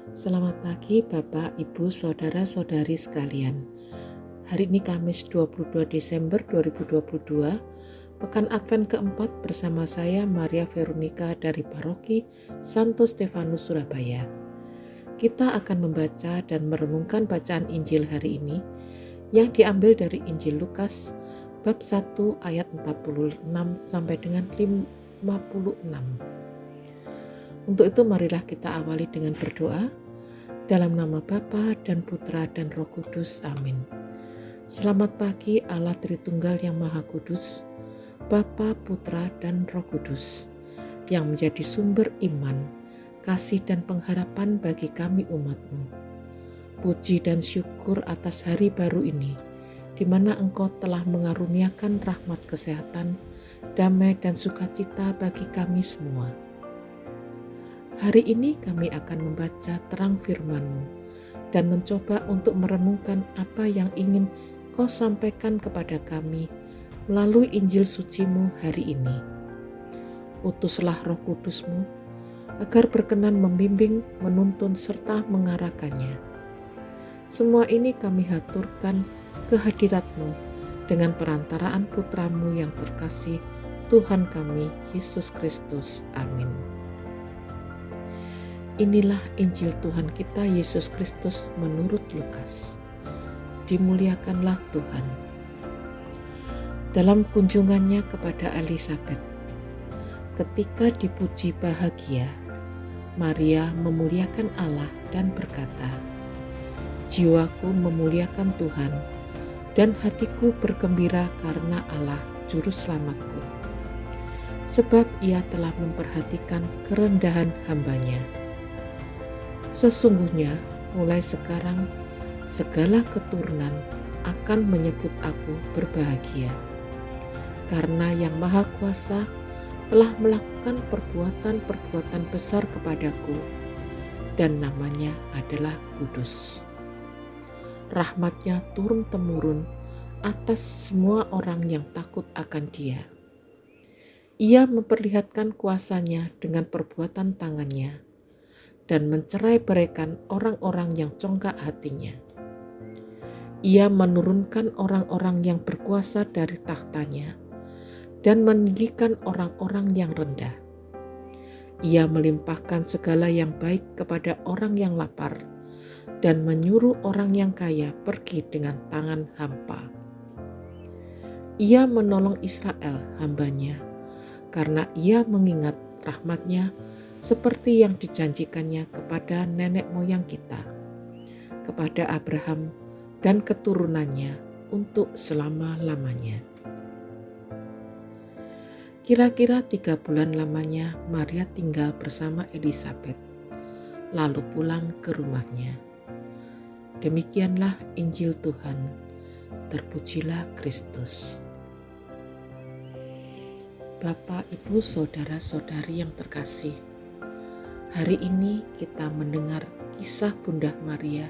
Selamat pagi Bapak, Ibu, Saudara-saudari sekalian. Hari ini Kamis 22 Desember 2022, Pekan Advent keempat bersama saya Maria Veronica dari Paroki Santo Stefanus Surabaya. Kita akan membaca dan merenungkan bacaan Injil hari ini yang diambil dari Injil Lukas bab 1 ayat 46 sampai dengan 56. Untuk itu marilah kita awali dengan berdoa. Dalam nama Bapa dan Putra dan Roh Kudus. Amin. Selamat pagi Allah Tritunggal yang Maha Kudus, Bapa, Putra, dan Roh Kudus, yang menjadi sumber iman, kasih dan pengharapan bagi kami umat-Mu. Puji dan syukur atas hari baru ini, di mana Engkau telah mengaruniakan rahmat kesehatan, damai dan sukacita bagi kami semua. Hari ini kami akan membaca terang firman-Mu dan mencoba untuk merenungkan apa yang ingin Kau sampaikan kepada kami melalui Injil suci-Mu hari ini. Utuslah Roh Kudus-Mu agar berkenan membimbing, menuntun, serta mengarahkannya. Semua ini kami haturkan kehadirat-Mu dengan perantaraan Putra-Mu yang terkasih, Tuhan kami, Yesus Kristus. Amin. Inilah Injil Tuhan kita Yesus Kristus menurut Lukas. Dimuliakanlah Tuhan. Dalam kunjungannya kepada Elisabet, ketika dipuji bahagia, Maria memuliakan Allah dan berkata, "Jiwaku memuliakan Tuhan, dan hatiku bergembira karena Allah Juru Selamatku. Sebab Ia telah memperhatikan kerendahan hamba-Nya. Sesungguhnya mulai sekarang segala keturunan akan menyebut aku berbahagia, karena Yang Maha Kuasa telah melakukan perbuatan-perbuatan besar kepadaku, dan namanya adalah kudus. Rahmat-Nya turun-temurun atas semua orang yang takut akan Dia. Ia memperlihatkan kuasa-Nya dengan perbuatan tangan-Nya, dan mencerai-beraikan orang-orang yang congkak hatinya. Ia menurunkan orang-orang yang berkuasa dari takhta-Nya dan meninggikan orang-orang yang rendah. Ia melimpahkan segala yang baik kepada orang yang lapar dan menyuruh orang yang kaya pergi dengan tangan hampa. Ia menolong Israel hamba-Nya karena Ia mengingat rahmat-Nya seperti yang dijanjikannya kepada nenek moyang kita, kepada Abraham dan keturunannya untuk selama-lamanya." Kira-kira 3 bulan lamanya Maria tinggal bersama Elisabet, lalu pulang ke rumahnya. Demikianlah Injil Tuhan. Terpujilah Kristus. Bapak, Ibu, Saudara-saudari yang terkasih, hari ini kita mendengar kisah Bunda Maria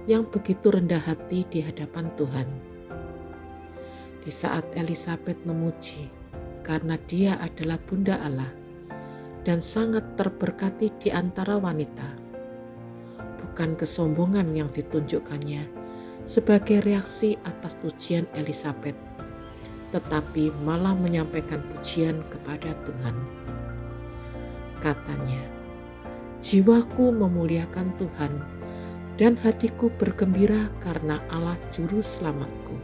yang begitu rendah hati di hadapan Tuhan. Di saat Elisabet memuji karena dia adalah Bunda Allah dan sangat terberkati di antara wanita, bukan kesombongan yang ditunjukkannya sebagai reaksi atas pujian Elisabet, tetapi malah menyampaikan pujian kepada Tuhan. Katanya, "Jiwaku memuliakan Tuhan, dan hatiku bergembira karena Allah Juru Selamatku.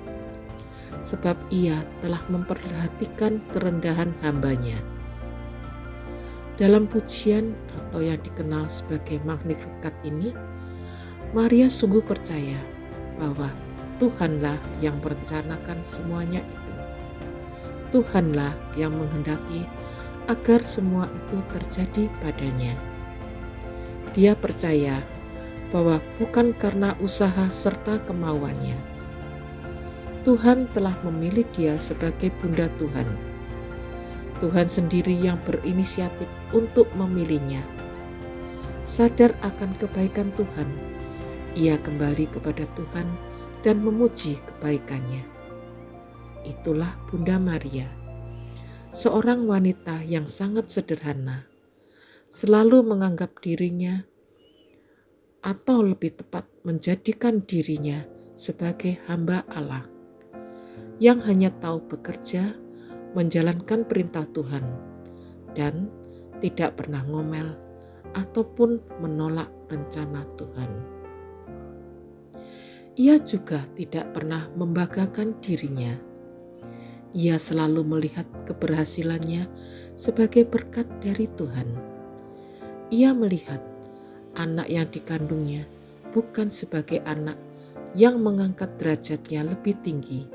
Sebab Ia telah memperhatikan kerendahan hamba-Nya." Dalam pujian atau yang dikenal sebagai Magnificat ini, Maria sungguh percaya bahwa Tuhanlah yang merencanakan semuanya itu. Tuhanlah yang menghendaki agar semua itu terjadi padanya. Dia percaya bahwa bukan karena usaha serta kemauannya. Tuhan telah memilih dia sebagai Bunda Tuhan. Tuhan sendiri yang berinisiatif untuk memilihnya. Sadar akan kebaikan Tuhan, ia kembali kepada Tuhan dan memuji kebaikannya. Itulah Bunda Maria, seorang wanita yang sangat sederhana, selalu menganggap dirinya atau lebih tepat menjadikan dirinya sebagai hamba Allah yang hanya tahu bekerja, menjalankan perintah Tuhan, dan tidak pernah ngomel ataupun menolak rencana Tuhan. Ia juga tidak pernah membanggakan dirinya. Ia selalu melihat keberhasilannya sebagai berkat dari Tuhan. Ia melihat anak yang dikandungnya bukan sebagai anak yang mengangkat derajatnya lebih tinggi,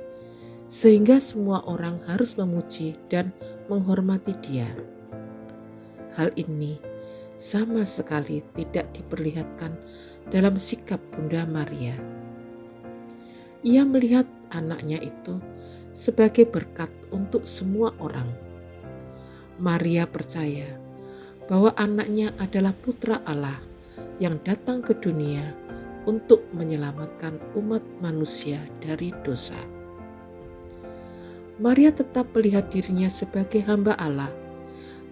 sehingga semua orang harus memuji dan menghormati dia. Hal ini sama sekali tidak diperlihatkan dalam sikap Bunda Maria. Ia melihat anaknya itu sebagai berkat untuk semua orang. Maria percaya bahwa anaknya adalah putra Allah yang datang ke dunia untuk menyelamatkan umat manusia dari dosa. Maria tetap melihat dirinya sebagai hamba Allah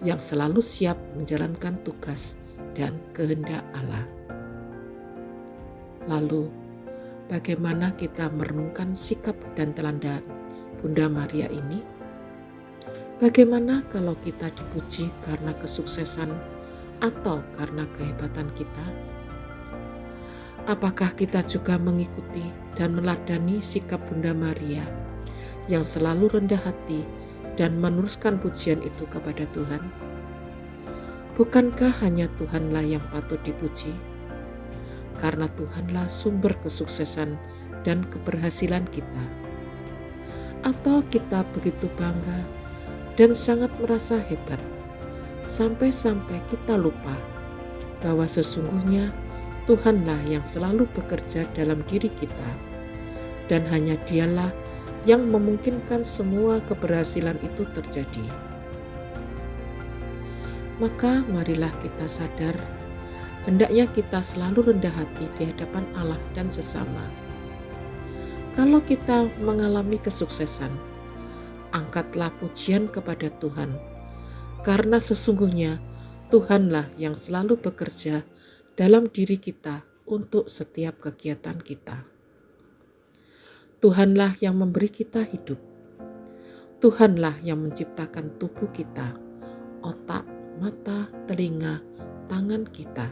yang selalu siap menjalankan tugas dan kehendak Allah. Lalu, bagaimana kita merenungkan sikap dan teladan Bunda Maria ini? Bagaimana kalau kita dipuji karena kesuksesan atau karena kehebatan kita? Apakah kita juga mengikuti dan meladani sikap Bunda Maria yang selalu rendah hati dan meneruskan pujian itu kepada Tuhan? Bukankah hanya Tuhanlah yang patut dipuji? Karena Tuhanlah sumber kesuksesan dan keberhasilan kita. Atau kita begitu bangga dan sangat merasa hebat, sampai-sampai kita lupa bahwa sesungguhnya Tuhanlah yang selalu bekerja dalam diri kita, dan hanya Dialah yang memungkinkan semua keberhasilan itu terjadi. Maka marilah kita sadar, hendaknya kita selalu rendah hati di hadapan Allah dan sesama. Kalau kita mengalami kesuksesan, angkatlah pujian kepada Tuhan, karena sesungguhnya Tuhanlah yang selalu bekerja dalam diri kita untuk setiap kegiatan kita. Tuhanlah yang memberi kita hidup. Tuhanlah yang menciptakan tubuh kita, otak, mata, telinga, tangan kita.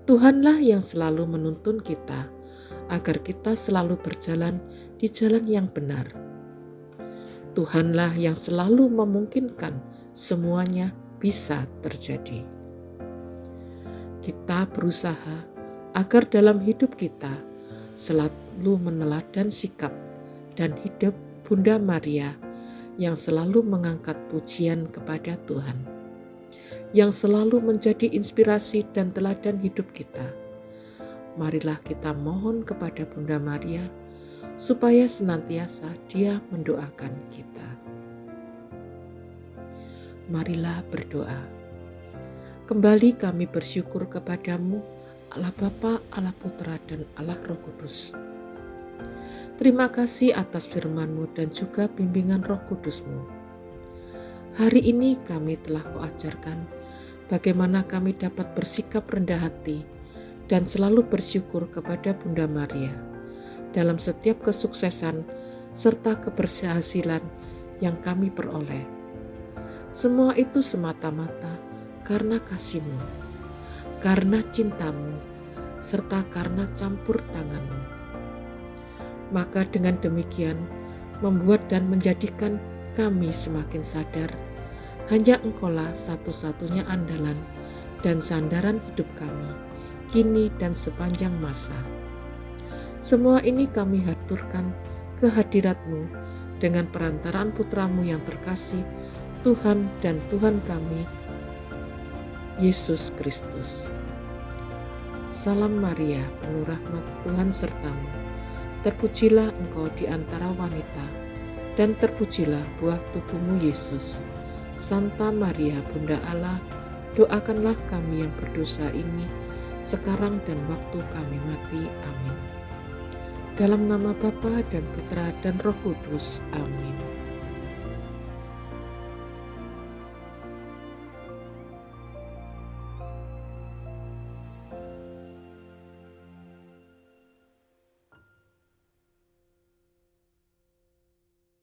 Tuhanlah yang selalu menuntun kita agar kita selalu berjalan di jalan yang benar. Tuhanlah yang selalu memungkinkan semuanya bisa terjadi. Kita berusaha agar dalam hidup kita selalu meneladan sikap dan hidup Bunda Maria yang selalu mengangkat pujian kepada Tuhan, yang selalu menjadi inspirasi dan teladan hidup kita. Marilah kita mohon kepada Bunda Maria supaya senantiasa Dia mendoakan kita. Marilah berdoa. Kembali kami bersyukur kepadamu, Allah Bapa, Allah Putra, dan Allah Roh Kudus. Terima kasih atas firman-Mu dan juga bimbingan Roh Kudus-Mu. Hari ini kami telah Kau ajarkan bagaimana kami dapat bersikap rendah hati dan selalu bersyukur kepada Bunda Maria dalam setiap kesuksesan serta keberhasilan yang kami peroleh. Semua itu semata-mata karena kasih-Mu, karena cinta-Mu, serta karena campur tangan-Mu. Maka dengan demikian membuat dan menjadikan kami semakin sadar hanya Engkaulah satu-satunya andalan dan sandaran hidup kami, kini dan sepanjang masa. Semua ini kami haturkan kehadirat-Mu dengan perantaraan Putra-Mu yang terkasih, Tuhan dan Tuhan kami, Yesus Kristus. Salam Maria, penuh rahmat, Tuhan sertamu. Terpujilah engkau di antara wanita, dan terpujilah buah tubuhmu Yesus. Santa Maria, Bunda Allah, doakanlah kami yang berdosa ini, sekarang dan waktu kami mati. Amin. Dalam nama Bapa dan Putra dan Roh Kudus. Amin.